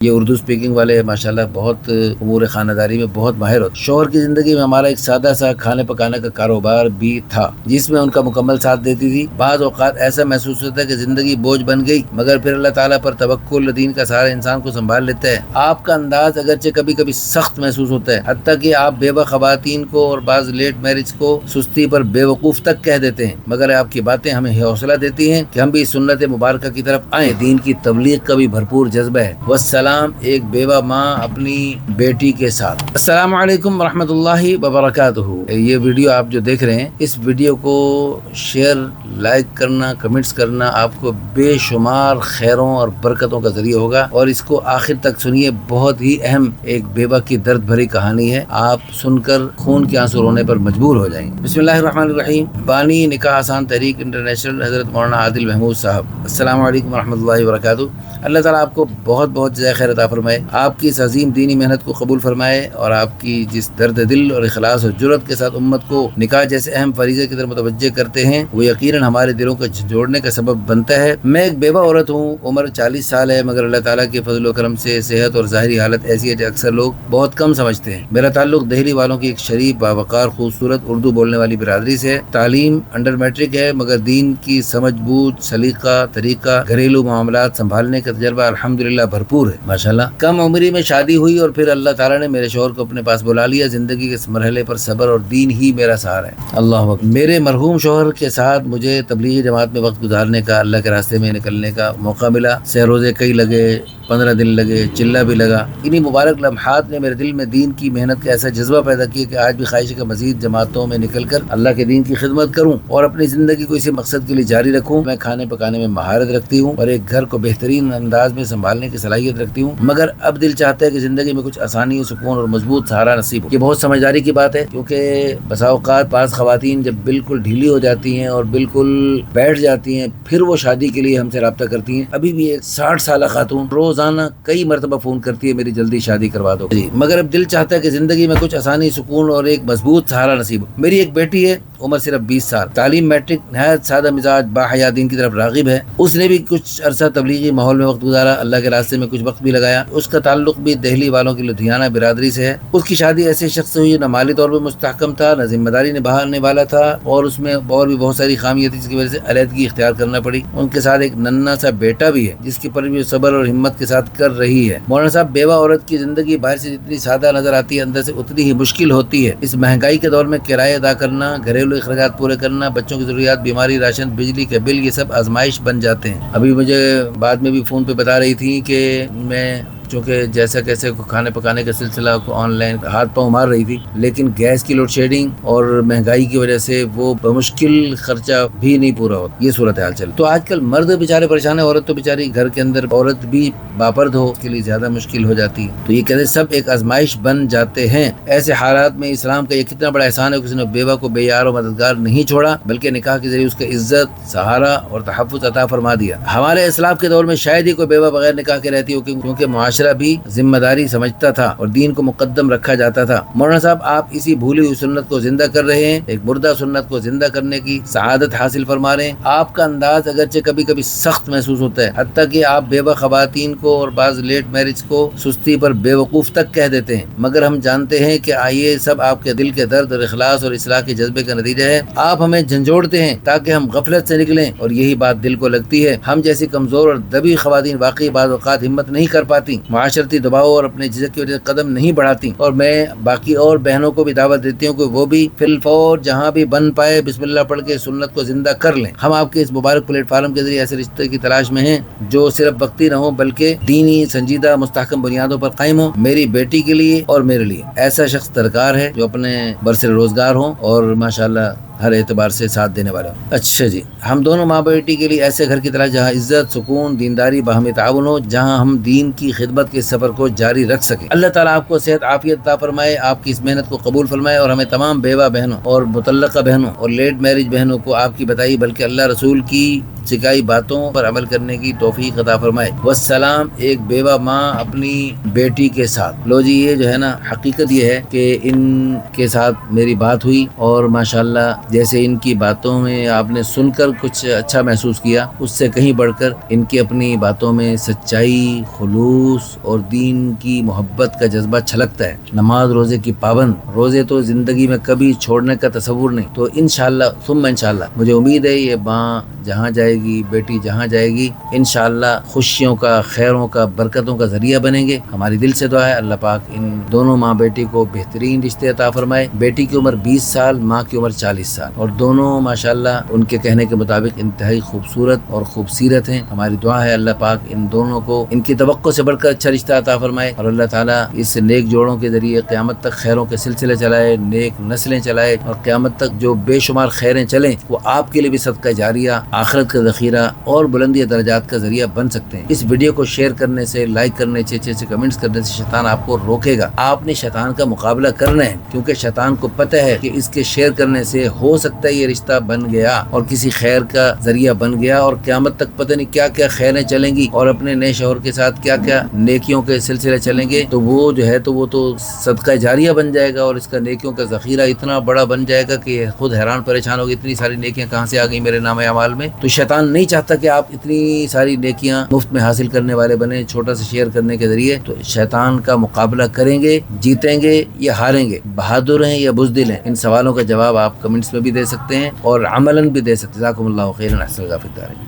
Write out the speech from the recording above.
یہ اردو اسپیکنگ والے ماشاءاللہ بہت امور خانہ میں بہت ماہر ہوتے. شوہر کی زندگی میں ہمارا ایک سادہ سا کھانے پکانے کا کاروبار بھی تھا جس میں ان کا مکمل ساتھ دیتی تھی. بعض اوقات ایسا محسوس ہوتا ہے کہ زندگی بوجھ بن گئی، مگر پھر اللہ تعالیٰ پر توکل، دین کا سہارا انسان کو سنبھال لیتا ہے. آپ کا انداز اگرچہ کبھی کبھی سخت محسوس ہوتا ہے، حتیٰ کہ آپ بیوہ خواتین کو اور بعض لیٹ میرج کو سستی پر بے وقوف تک کہہ دیتے ہیں، مگر آپ کی باتیں ہمیں حوصلہ دیتی ہیں کہ ہم بھی سنت مبارکہ کی طرف آئیں. دین کی تبلیغ کا بھی بھرپور جذبہ ہے. والسلام ایک بیوہ ماں اپنی بیٹی کے ساتھ. السلام علیکم ورحمۃ اللہ وبرکاتہ. یہ ویڈیو آپ جو دیکھ رہے ہیں، اس ویڈیو کو شیئر، لائک کرنا، کمنٹس کرنا آپ کو بے شمار خیروں اور برکتوں کا ذریعہ ہوگا، اور اس کو آخر تک سنیے. بہت ہی اہم ایک بیوہ کی درد بھری کہانی ہے، آپ سن کر خون کے آنسو رونے پر مجبور ہو جائیں گے. بسم اللہ الرحمن الرحیم. بانی نکاح آسان تحریک انٹرنیشنل حضرت مولانا عادل محمود صاحب. السلام علیکم ورحمۃ اللہ وبرکاتہ. اللہ تعالیٰ آپ کو بہت بہت جزائے خیر عطا فرمائے، آپ کی اس عظیم دینی محنت کو قبول فرمائے، اور آپ کی جس درد دل اور اخلاص اور جرأت کے ساتھ امت کو نکاح جیسے اہم فریضے کی طرف متوجہ کرتے ہیں، وہ یقیناً ہمارے دلوں کو جوڑنے کا سبب بنتا ہے. میں ایک بیوہ عورت ہوں، عمر 40 سال ہے، مگر اللہ تعالیٰ کے فضل و کرم سے صحت اور ظاہری حالت ایسی ہے کہ اکثر لوگ بہت کم سمجھتے ہیں. میرا تعلق دہلی والوں کی ایک شریف، باوقار، خوبصورت اردو بولنے والی برادری سے ہے. تعلیم انڈر میٹرک ہے، مگر دین کی سمجھ بوجھ، سلیقہ، طریقہ، گھریلو معاملات سنبھالنے کا تجربہ الحمدللہ بھرپور ہے ماشاءاللہ. کم عمری میں شادی ہوئی اور پھر اللہ تعالیٰ نے میرے شوہر کو اپنے پاس بلا لیا. زندگی کے اس مرحلے پر صبر اور دین ہی میرا سہارا ہے. اللہ اکبر. میرے مرحوم شوہر کے ساتھ مجھے تبلیغی جماعت میں وقت گزارنے کا، اللہ کے راستے میں نکلنے کا موقع ملا. سہ روزے کئی لگے، 15 دن لگے، چلہ بھی لگا. انہی مبارک لمحات نے میرے دل میں دین کی محنت کا ایسا جذبہ پیدا کیا کہ آج بھی خواہش کا مزید جماعتوں میں نکل کر اللہ کے دین کی خدمت کروں اور اپنی زندگی کو اسی مقصد کے لیے جاری رکھوں. میں کھانے پکانے میں مہارت رکھتی ہوں اور ایک گھر کو بہترین انداز میں سنبھالنے کی صلاحیت رکھتی ہوں، مگر اب دل چاہتا ہے کہ زندگی میں کچھ آسانی، سکون اور مضبوط سہارا نصیب ہو. یہ بہت سمجھداری کی بات ہے، کیونکہ بسا اوقات بعض خواتین جب بالکل ڈھیلی ہو جاتی ہیں اور بالکل بیٹھ جاتی ہیں، پھر وہ شادی کے لیے ہم سے رابطہ کرتی ہیں. ابھی بھی ایک 60 سالہ خاتون روزانہ کئی مرتبہ فون کرتی ہے، میری جلدی شادی کروا دو جی، مگر اب دل چاہتا ہے کہ زندگی میں کچھ آسانی، سکون اور ایک مضبوط سہارا نصیب ہو. میری ایک بیٹی ہے، عمر صرف 20 سال، تعلیم میٹرک، نہایت سادہ مزاج، باحیا، دین کی طرف راغب ہے. اس نے بھی کچھ عرصہ تبلیغی ماحول میں وقت گزارا، اللہ کے راستے میں کچھ وقت بھی لگایا. اس کا تعلق بھی دہلی والوں کی لدھیانہ برادری سے ہے. اس کی شادی ایسے شخص سے ہوئی نہ مالی طور پہ مستحکم تھا، نہ ذمہ داری نبھانے والا تھا، اور اس میں اور بھی بہت ساری خامیاں تھیں جس کی وجہ سے علیحدگی اختیار کرنا پڑی. ان کے ساتھ ایک ننھا سا بیٹا بھی ہے جس کی پرورش صبر اور ہمت کے ساتھ کر رہی ہے. مولانا صاحب، بیوہ عورت کی زندگی باہر سے جتنی سادہ نظر آتی ہے، اندر سے اتنی ہی مشکل ہوتی ہے. اس مہنگائی کے دور میں کرایہ ادا کرنا، گھریلو اخراجات پورے کرنا، بچوں کی ضروریات، بیماری، راشن، بجلی کے بل، یہ سب آزمائش بن جاتے ہیں. ابھی مجھے بعد میں بھی فون پہ بتا رہی تھی کہ میں چونکہ جیسا کیسے کھانے پکانے کا سلسلہ کو آن لائن ہاتھ پاؤں مار رہی تھی، لیکن گیس کی لوڈ شیڈنگ اور مہنگائی کی وجہ سے وہ بمشکل خرچہ بھی نہیں پورا ہوتا. یہ صورتحال چل تو آج کل مرد بیچارے پریشان ہیں، عورت تو بیچاری گھر کے اندر عورت بھی باپرد ہو کے لیے زیادہ مشکل ہو جاتی ہے. تو یہ کہتے سب ایک آزمائش بن جاتے ہیں. ایسے حالات میں اسلام کا یہ کتنا بڑا احسان ہے کہ اس نے بیوہ کو بے یار و مددگار نہیں چھوڑا، بلکہ نکاح کے ذریعے اس کا عزت، سہارا اور تحفظ عطا فرما دیا. ہمارے اسلاف کے دور میں شاید ہی کوئی بیوہ بغیر نکاح کے رہتی ہو، کیونکہ معاشرہ بھی ذمہ داری سمجھتا تھا اور دین کو مقدم رکھا جاتا تھا. مولانا صاحب، آپ اسی بھولی ہوئی سنت کو زندہ کر رہے ہیں، ایک مردہ سنت کو زندہ کرنے کی سعادت حاصل فرما رہے ہیں. آپ کا انداز اگرچہ کبھی کبھی سخت محسوس ہوتا ہے، حتیٰ کہ آپ بیوہ خواتین کو اور بعض لیٹ میرج کو سستی پر بے وقوف تک کہہ دیتے ہیں، مگر ہم جانتے ہیں کہ یہ سب آپ کے دل کے درد اور اخلاص اور اصلاح کے جذبے کا نتیجہ ہے. آپ ہمیں جھنجھوڑتے ہیں تاکہ ہم غفلت سے نکلیں، اور یہی بات دل کو لگتی ہے. ہم جیسی کمزور اور دبی خواتین واقعی بعض اوقات ہمت نہیں کر پاتی، معاشرتی دباؤ اور اپنے جسد کی وجہ سے قدم نہیں بڑھاتی. اور میں باقی اور بہنوں کو بھی دعوت دیتی ہوں کہ وہ بھی فی الفور جہاں بھی بن پائے بسم اللہ پڑھ کے سنت کو زندہ کر لیں. ہم آپ کے اس مبارک پلیٹ فارم کے ذریعے ایسے رشتے کی تلاش میں ہیں جو صرف وقتی نہ ہوں بلکہ دینی، سنجیدہ، مستحکم بنیادوں پر قائم ہوں. میری بیٹی کے لیے اور میرے لیے ایسا شخص درکار ہے جو اپنے برسر روزگار ہوں اور ماشاءاللہ ہر اعتبار سے ساتھ دینے والا. اچھا جی، ہم دونوں ماں بیٹی کے لیے ایسے گھر کی تلاش جہاں عزت، سکون، دینداری، باہمی تعاون ہو، جہاں ہم دین کی خدمت کے سفر کو جاری رکھ سکیں. اللہ تعالیٰ آپ کو صحت عافیت عطا فرمائے، آپ کی اس محنت کو قبول فرمائے، اور ہمیں تمام بیوہ بہنوں اور مطلقہ بہنوں اور لیٹ میرج بہنوں کو آپ کی بتائی بلکہ اللہ رسول کی سکھائی باتوں پر عمل کرنے کی توفیق عطا فرمائے. والسلام ایک بیوہ ماں اپنی بیٹی کے ساتھ. لو جی، یہ جو ہے نا، حقیقت یہ ہے کہ ان کے ساتھ میری بات ہوئی اور ماشاءاللہ جیسے ان کی باتوں میں آپ نے سن کر کچھ اچھا محسوس کیا، اس سے کہیں بڑھ کر ان کی اپنی باتوں میں سچائی، خلوص اور دین کی محبت کا جذبہ چھلکتا ہے۔ نماز روزے کی پابند، روزے تو زندگی میں کبھی چھوڑنے کا تصور نہیں۔ تو انشاءاللہ ثم انشاءاللہ مجھے امید ہے یہ ماں جہاں جائے گی، بیٹی جہاں جائے گی، انشاءاللہ خوشیوں کا، خیروں کا، برکتوں کا ذریعہ بنیں گے۔ ہماری دل سے دعا ہے اللہ پاک ان دونوں ماں بیٹی کو بہترین رشتے عطا فرمائے۔ بیٹی کی عمر 20 سال، ماں کی عمر 40 سال، اور دونوں ماشاءاللہ ان کے کہنے کے مطابق انتہائی خوبصورت اور خوبصیرت ہیں۔ ہماری دعا ہے اللہ پاک ان دونوں کو ان کی توقع سے بڑھ کر اچھا رشتہ عطا فرمائے، اور اللہ تعالیٰ اس نیک جوڑوں کے ذریعے قیامت تک خیروں کے سلسلے چلائے، نیک نسلیں چلائے، اور قیامت تک جو بے شمار خیریں چلیں وہ آپ کے لیے بھی صدقہ جاریہ، آخرت کا ذخیرہ اور بلندی درجات کا ذریعہ بن سکتے ہیں۔ اس ویڈیو کو شیئر کرنے سے، لائک کرنے سے، اچھے کمنٹس کرنے سے شیطان آپ کو روکے گا۔ آپ نے شیطان کا مقابلہ کرنا ہے، کیونکہ شیطان کو پتہ ہے کہ اس کے شیئر کرنے سے ہو سکتا ہے یہ رشتہ بن گیا اور کسی خیر کا ذریعہ بن گیا، اور قیامت تک پتہ نہیں کیا کیا خیریں چلیں گی، اور اپنے نئے شوہر کے ساتھ کیا کیا نیکیوں کے سلسلے چلیں گے، تو وہ جو ہے تو وہ تو صدقہ جاریہ بن جائے گا، اور اس کا نیکیوں کا ذخیرہ اتنا بڑا بن جائے گا کہ خود حیران پریشان ہوگی اتنی ساری نیکیاں کہاں سے آ گئی میرے نام اعمال میں۔ تو شیطان نہیں چاہتا کہ آپ اتنی ساری نیکیاں مفت میں حاصل کرنے والے بنے چھوٹا سا شیئر کرنے کے ذریعے۔ تو شیطان کا مقابلہ کریں گے، جیتیں گے یا ہاریں گے، بہادر ہیں یا بزدل ہیں، ان سوالوں کا جواب آپ کمنٹس میں بھی دے سکتے ہیں اور عملاً بھی دے سکتے ہیں۔ جزاکم اللہ خیرا، احسن اللہ فی الدارین۔